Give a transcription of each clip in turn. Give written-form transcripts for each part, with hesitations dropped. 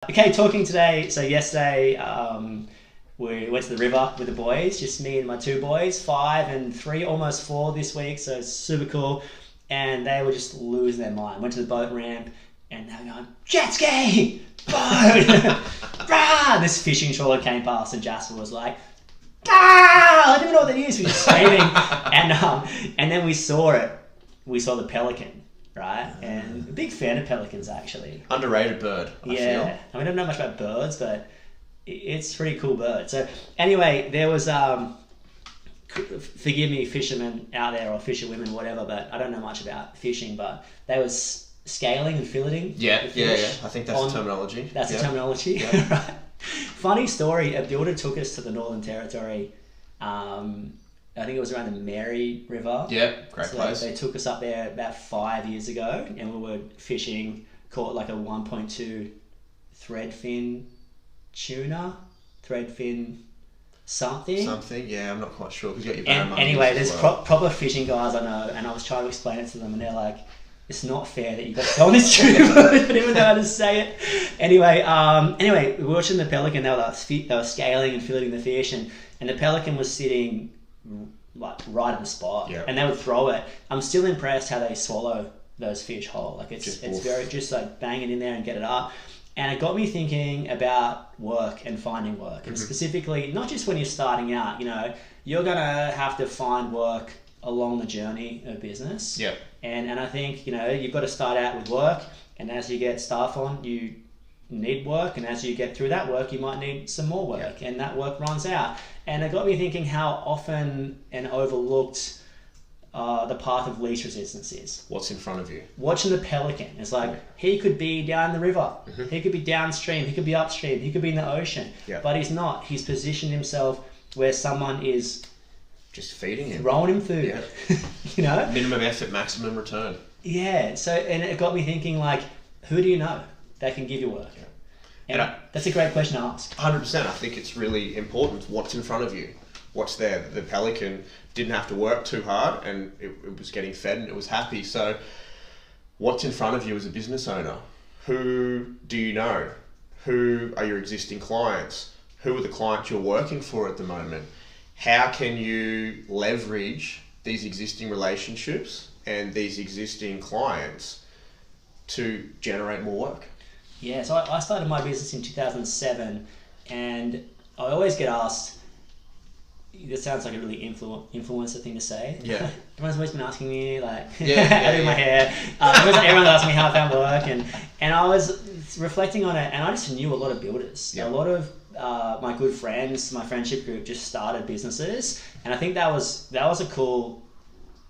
Okay, talking today. So yesterday, we went to the river with the boys, just me and my two boys, 5 and 3, almost 4 this week. So it's super cool. And they were just losing their mind. Went to the boat ramp and they were going, jet ski, boat, rah! This fishing trawler came past and Jasper was like, ah! I don't even know what that is. We were just screaming. And then we saw it. We saw the pelican, right? And a big fan of pelicans, actually. Underrated bird, I feel. I mean, I don't know much about birds, but it's a pretty cool bird. So anyway, there was, forgive me, fishermen out there or fisherwomen, whatever, but I don't know much about fishing, but they was scaling and filleting. Yeah. I think that's the terminology. That's the terminology, yeah. Right? Funny story, a builder took us to the Northern Territory. I think it was around the Mary River. Yeah, great place. They took us up there about 5 years ago and we were fishing, caught like a 1.2 threadfin tuna, threadfin something. Yeah, I'm not quite sure because you got your barramundi. Anyway, there's proper fishing guys I know, and I was trying to explain it to them and they're like, it's not fair that you got to go on this tuna boat. I don't even know how to say it. Anyway, we were watching the pelican. They were scaling and filleting the fish, and the pelican was sitting like right at the spot, and they would throw it. I'm still impressed how they swallow those fish whole. Like it's very just like bang it in there and get it up. And it got me thinking about work and finding work, and specifically not just when you're starting out. You know, you're gonna have to find work along the journey of business. Yeah. And I think, you know, you've got to start out with work, and as you get staff on, you need work, and as you get through that work, you might need some more work, and that work runs out. And it got me thinking how often and overlooked the path of least resistance is. What's in front of you? Watching the pelican. It's like, he could be down the river, he could be downstream, he could be upstream, he could be in the ocean, but he's not. He's positioned himself where someone is just feeding him, throwing him food. You know, minimum effort, maximum return. Yeah. So, and it got me thinking, like, who do you know that can give you work? And that's a great question to ask. 100%. I think it's really important. What's in front of you? What's there? The pelican didn't have to work too hard, and it was getting fed, and it was happy. So, what's in front of you as a business owner? Who do you know? Who are your existing clients? Who are the clients you're working for at the moment? How can you leverage these existing relationships and these existing clients to generate more work? Yeah, so I started my business in 2007, and I always get asked, this sounds like a really influencer thing to say. Yeah. Everyone's always been asking me, like, how I do my hair. Everyone asks me how I found work, and I was reflecting on it, and I just knew a lot of builders. A lot of my good friends, my friendship group, just started businesses, and I think that was a cool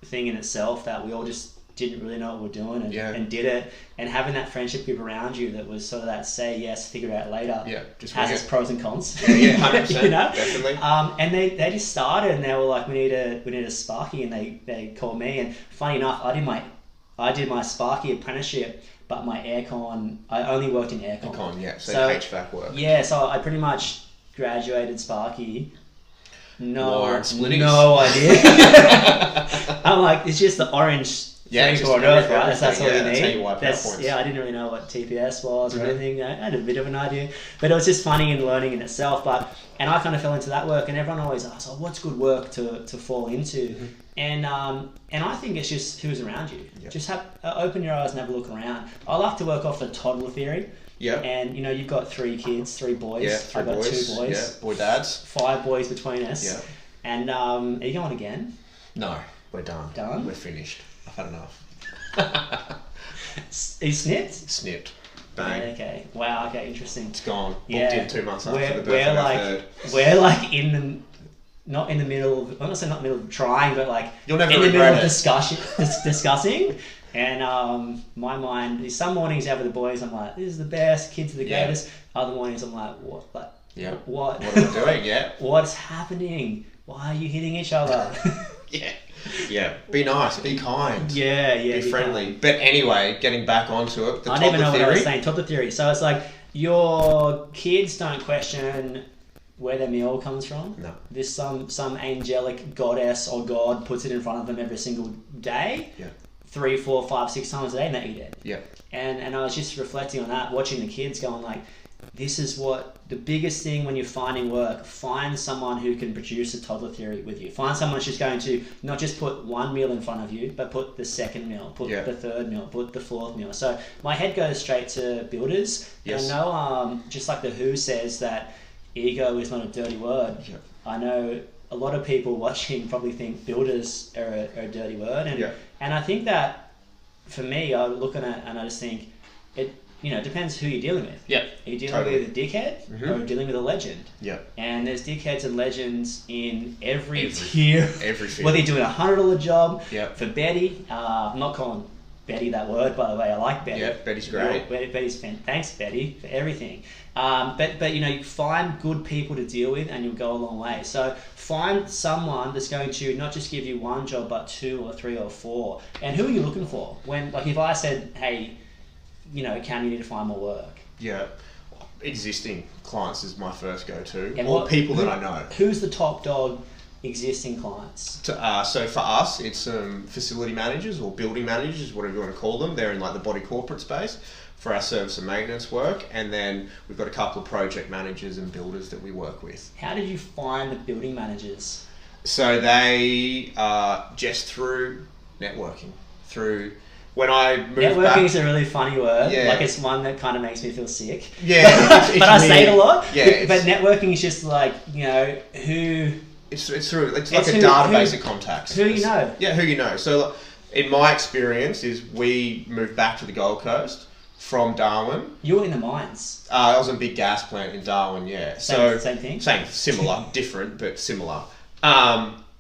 thing in itself, that we all just didn't really know what we're doing and did it, and having that friendship group around you that was sort of that say yes, figure out later, just has its pros and cons. 100%. You know? Definitely. And they just started, and they were like, we need a Sparky, and they called me, and funny enough, I did my Sparky apprenticeship, but my aircon, I only worked in aircon. So HVAC work. Yeah, so I pretty much graduated Sparky. No idea. I'm like, it's just the orange thing on Earth, right? That's all you need. That's how you wipe out points. I didn't really know what TPS was or anything. I had a bit of an idea, but it was just funny and learning in itself. And I kind of fell into that work, and everyone always asks, "Oh, what's good work to fall into?" And I think it's just who's around you. Just open your eyes and have a look around. I like to work off the toddler theory. Yeah. And you know, you've got 3 kids, 3 boys. Yeah, I've got 2 boys. Yeah, boy dads. 5 boys between us. Yeah. And are you going again? No, we're done. Done? We're finished. I've had enough. He snipped? Snipped. Bang. Yeah, okay. Wow, okay, interesting. It's gone. Booked in 2 months after the birth we're of our like, third. We're like not in the middle of, I'm not saying not middle of trying, but like You'll never in the middle of it. discussing. And my mind, some mornings out with the boys, I'm like, this is the best, kids are the greatest. Other mornings I'm like, what? Like, what are we doing? Yeah. What's happening? Why are you hitting each other? Yeah. Be nice. Be kind. Yeah. Be friendly. Kind. But anyway, getting back onto it. I don't even know what I was saying. Toddler theory. So it's like your kids don't question where their meal comes from. No. This some angelic goddess or god puts it in front of them every single day. Yeah. 3, 4, 5, 6 times a day, and they eat it. Yeah. And I was just reflecting on that, watching the kids going like, this is what the biggest thing when you're finding work, find someone who can produce a toddler theory with you. Find someone who's just going to not just put one meal in front of you, but put the second meal, put the third meal, put the fourth meal. So my head goes straight to builders. Yes. I know, just like the Who says that ego is not a dirty word. Yep. I know a lot of people watching probably think builders are a dirty word. And I think that for me, I look at it and I just think it depends who you're dealing with. Yeah. Are you dealing with a dickhead or are you dealing with a legend? Yeah. And there's dickheads and legends in every tier. Everything. Whether you're doing $100 job Yep. for Betty, I'm not calling Betty that word, by the way. I like Betty. Yeah, Betty's great. Betty's thanks, Betty, for everything. But you find good people to deal with, and you'll go a long way. So find someone that's going to not just give you one job, but 2 or 3 or 4. And who are you looking for? When, like, if I said, hey, Cam, you need to find more work. Yeah. Existing clients is my first go-to, And or people that I know. Who's the top dog existing clients? So for us, it's facility managers or building managers, whatever you want to call them. They're in like the body corporate space for our service and maintenance work. And then we've got a couple of project managers and builders that we work with. How did you find the building managers? So they just through networking, through... When I moved networking is a really funny word. Yeah. Like, it's one that kind of makes me feel sick. Yeah, it's but I say it a lot. Yeah, but networking is just like, who... It's through. It's like It's a database of contacts. Who you know. Yeah, who you know. So, in my experience, is we moved back to the Gold Coast from Darwin. You were in the mines. I was in a big gas plant in Darwin. Yeah. Same thing. Similar, different, but similar.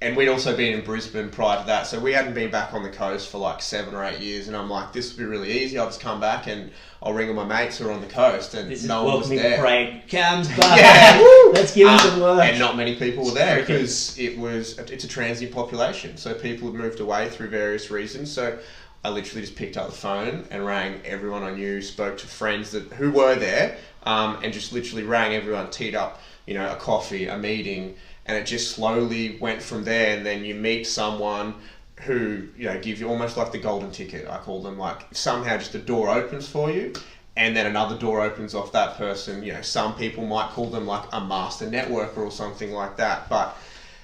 And we'd also been in Brisbane prior to that, so we hadn't been back on the coast for like 7 or 8 years. And I'm like, this will be really easy. I'll just come back and I'll ring all my mates who are on the coast, and no one was there. Parade. Cam's back. Yeah. Let's give him some work. And not many people were there because it's a transient population. So people had moved away through various reasons. So I literally just picked up the phone and rang everyone I knew, spoke to friends who were there, and just literally rang everyone, teed up, a coffee, a meeting. And it just slowly went from there, and then you meet someone who, give you almost like the golden ticket, I call them, like somehow just a door opens for you, and then another door opens off that person. Some people might call them like a master networker or something like that, but...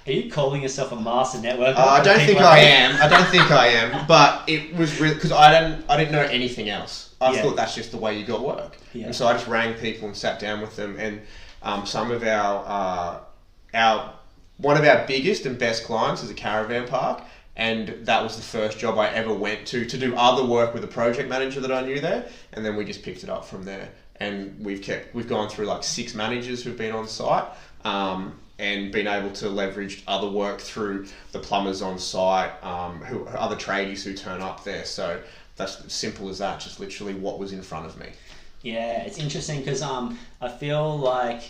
Are you calling yourself a master networker? I don't think I am, but it was really, because I didn't know anything else. I thought that's just the way you got work. Yeah. And so I just rang people and sat down with them, and some of one of our biggest and best clients is a caravan park, and that was the first job I ever went to do other work with a project manager that I knew there, and then we just picked it up from there. And we've gone through like 6 managers who've been on site, and been able to leverage other work through the plumbers on site, other tradies who turn up there. So that's as simple as that, just literally what was in front of me. Yeah, it's interesting because I feel like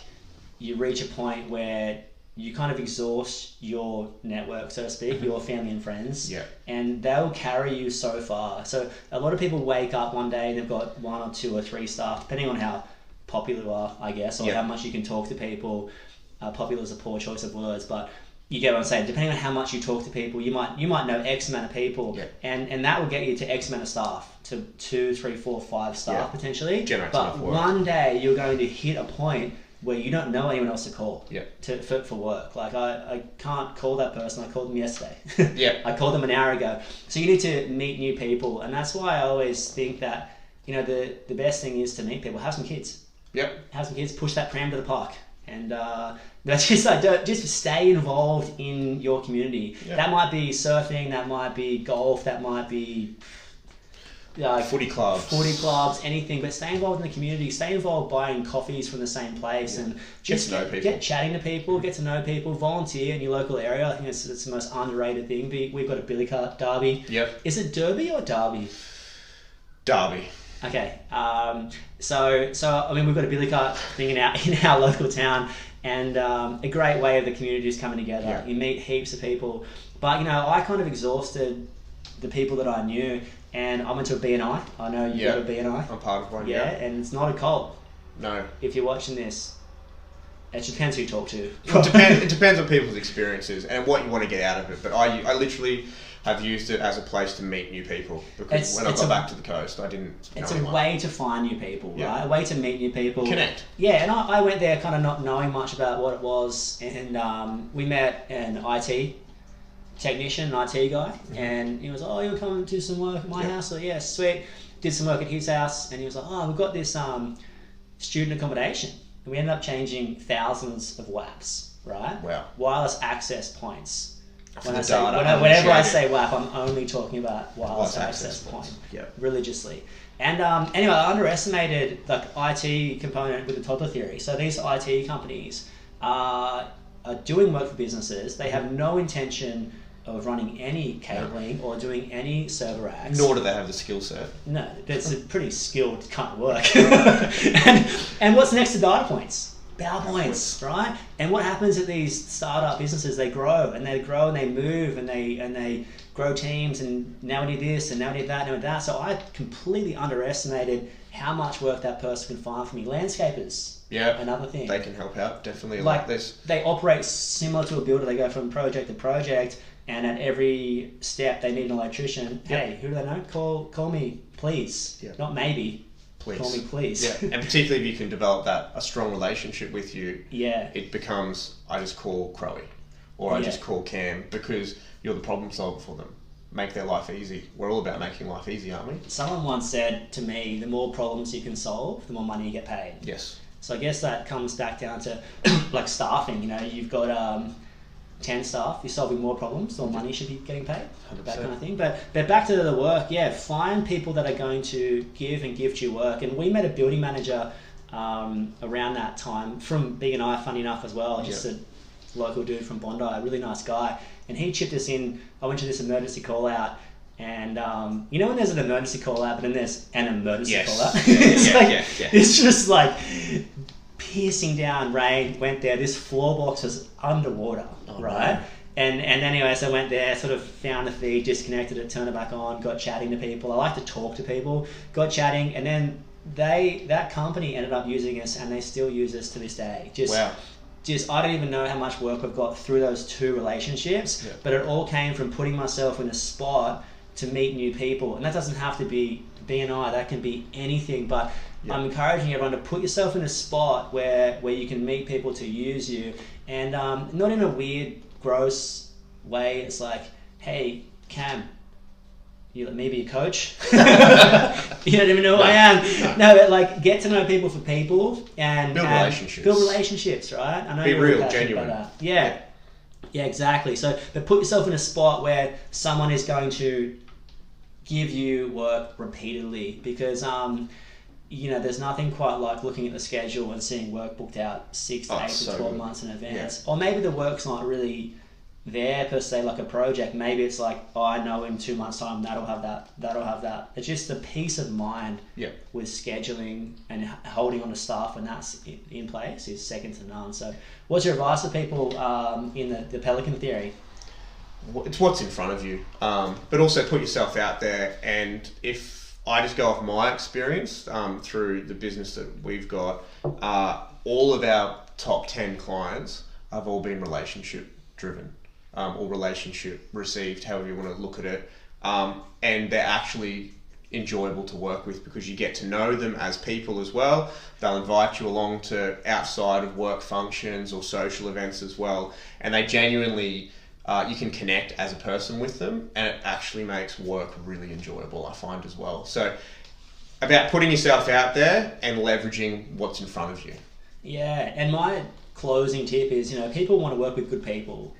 you reach a point where you kind of exhaust your network, so to speak, your family and friends, and they'll carry you so far. So a lot of people wake up one day and they've got 1 or 2 or 3 staff, depending on how popular you are, I guess, or how much you can talk to people. Popular is a poor choice of words, but you get what I'm saying. Depending on how much you talk to people, you might know X amount of people, and that will get you to X amount of staff, to 2, 3, 4, 5 staff potentially. Generates but enough work. One day you're going to hit a point where you don't know anyone else to call for work. Like I can't call that person. I called them yesterday. I called them an hour ago. So you need to meet new people, and that's why I always think that the best thing is to meet people. Have some kids. Have some kids. Push that pram to the park, and that's just like just stay involved in your community. That might be surfing. That might be golf. That might be footy clubs, anything, but stay involved in the community, stay involved buying coffees from the same place, and just get chatting to people, get to know people, volunteer in your local area. I think it's the most underrated thing. We've got a billy cart derby. Is it Derby or Derby? Derby. Okay. So I mean, we've got a billy cart thing in our local town, and a great way of the community just coming together. You meet heaps of people, but I kind of exhausted the people that I knew. And I went to a BNI. I know you got a BNI. I'm part of one, and it's not a cult. No. If you're watching this, It depends who you talk to. It depends on people's experiences and what you want to get out of it. But I literally have used it as a place to meet new people, because when I got back to the coast, I didn't know It's a anyone. way to find new people, right? A way to meet new people. Connect. Yeah, and I went there kind of not knowing much about what it was, and we met an IT technician, an IT guy, and he was like, oh, you'll come and do some work at my house? So yeah, sweet. Did some work at his house, and he was like, oh, we've got this student accommodation. And we ended up changing thousands of WAPs, right? Wow. Wireless access points. Whenever I say WAP, I'm only talking about wireless access point, religiously. And anyway, I underestimated the IT component with the toddler theory. So these IT companies are doing work for businesses. They have no intention of running any cabling or doing any server racks. Nor do they have the skill set. No, it's a pretty skilled kind of work. and what's next to data points? PowerPoints, right? And what happens at these startup businesses? They grow and they move and they grow teams, and now we need this and now we need that and now we need that. So I completely underestimated how much work that person can find for me. Landscapers, another thing. They can help out, definitely. Like this. They operate similar to a builder. They go from project to project, and at every step they need an electrician. Hey, who do they know? Call me, please. Not maybe. Please. Call me, please. Yeah, and particularly if you can develop a strong relationship with you, it becomes, I just call Crowie, or I just call Cam, because you're the problem solver for them. Make their life easy. We're all about making life easy, aren't we? Someone once said to me, the more problems you can solve, the more money you get paid. Yes. So I guess that comes back down to like staffing. You know, you've got 10 staff, you're solving more problems, more money should be getting paid, 100%. That kind of thing. But back to the work, find people that are going to give and gift you work. And we met a building manager around that time from BNI, funny enough as well, just a local dude from Bondi, a really nice guy. And he chipped us in. I went to this emergency call out, and you know when there's an emergency call out, but then there's an emergency call out? It's just like piercing down rain, went there, this floor box was underwater, right? No. And anyway, so I went there, sort of found the feed, disconnected it, turned it back on, got chatting to people. I like to talk to people, got chatting, and then that company ended up using us, and they still use us to this day. Just I don't even know how much work we've got through those two relationships, but it all came from putting myself in a spot to meet new people. And that doesn't have to be BNI, that can be anything, but I'm encouraging everyone to put yourself in a spot where you can meet people to use you, and not in a weird, gross way. It's like, hey, Cam, you let me be a coach? You don't even know who I am. No, but like, get to know people for people and build relationships. Build relationships, right? I know be you're real, genuine. About that. Yeah, exactly. So, but put yourself in a spot where someone is going to give you work repeatedly, because you know, there's nothing quite like looking at the schedule and seeing work booked out 6 to 8 to 12 months in advance. Or maybe the work's not really there per se, like a project. Maybe it's like, oh, I know in 2 months' time that'll have that. It's just the peace of mind with scheduling and holding on to staff when that's in place is second to none. So what's your advice to people in the Pelican theory? It's what's in front of you, but also put yourself out there. And if I just go off my experience through the business that we've got, all of our top 10 clients have all been relationship driven, or relationship received, however you want to look at it, and they're actually enjoyable to work with because you get to know them as people as well. They'll invite you along to outside of work functions or social events as well, and they genuinely you can connect as a person with them, and it actually makes work really enjoyable, I find, as well. So about putting yourself out there and leveraging what's in front of you. Yeah, and my closing tip is, you know, people want to work with good people,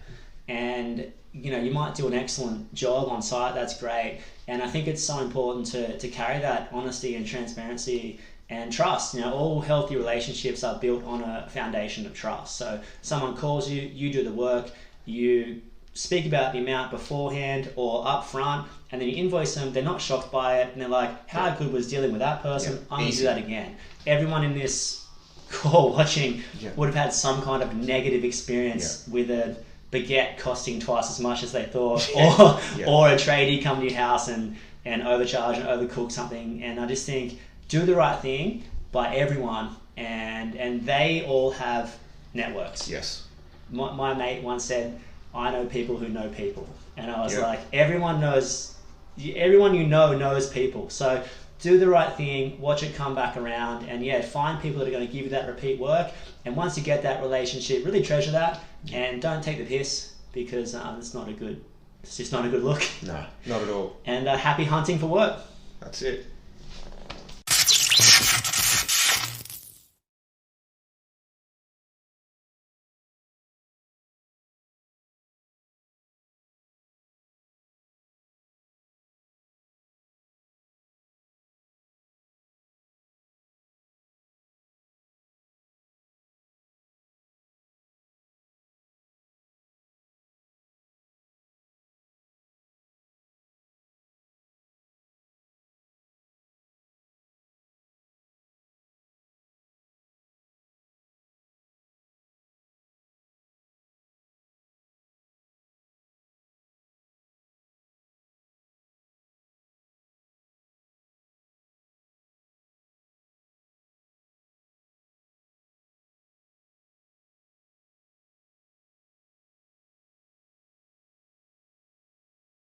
and you know, you might do an excellent job on site, that's great, and I think it's so important to carry that honesty and transparency and trust. You know, all healthy relationships are built on a foundation of trust. So someone calls you, you do the work, you speak about the amount beforehand or up front, and then you invoice them. They're not shocked by it, and they're like, how good was dealing with that person? I'm going to do that again. Everyone in this call watching would have had some kind of negative experience with a baguette costing twice as much as they thought, or a tradie come to your house and overcharge and overcook something. And I just think, do the right thing by everyone, and they all have networks. Yes. My mate once said, I know people who know people. And I was Yep. like, everyone you know knows people. So do the right thing, watch it come back around, and yeah, find people that are going to give you that repeat work. And once you get that relationship, really treasure that, and don't take the piss, because it's just not a good look. No, not at all. And happy hunting for work. That's it.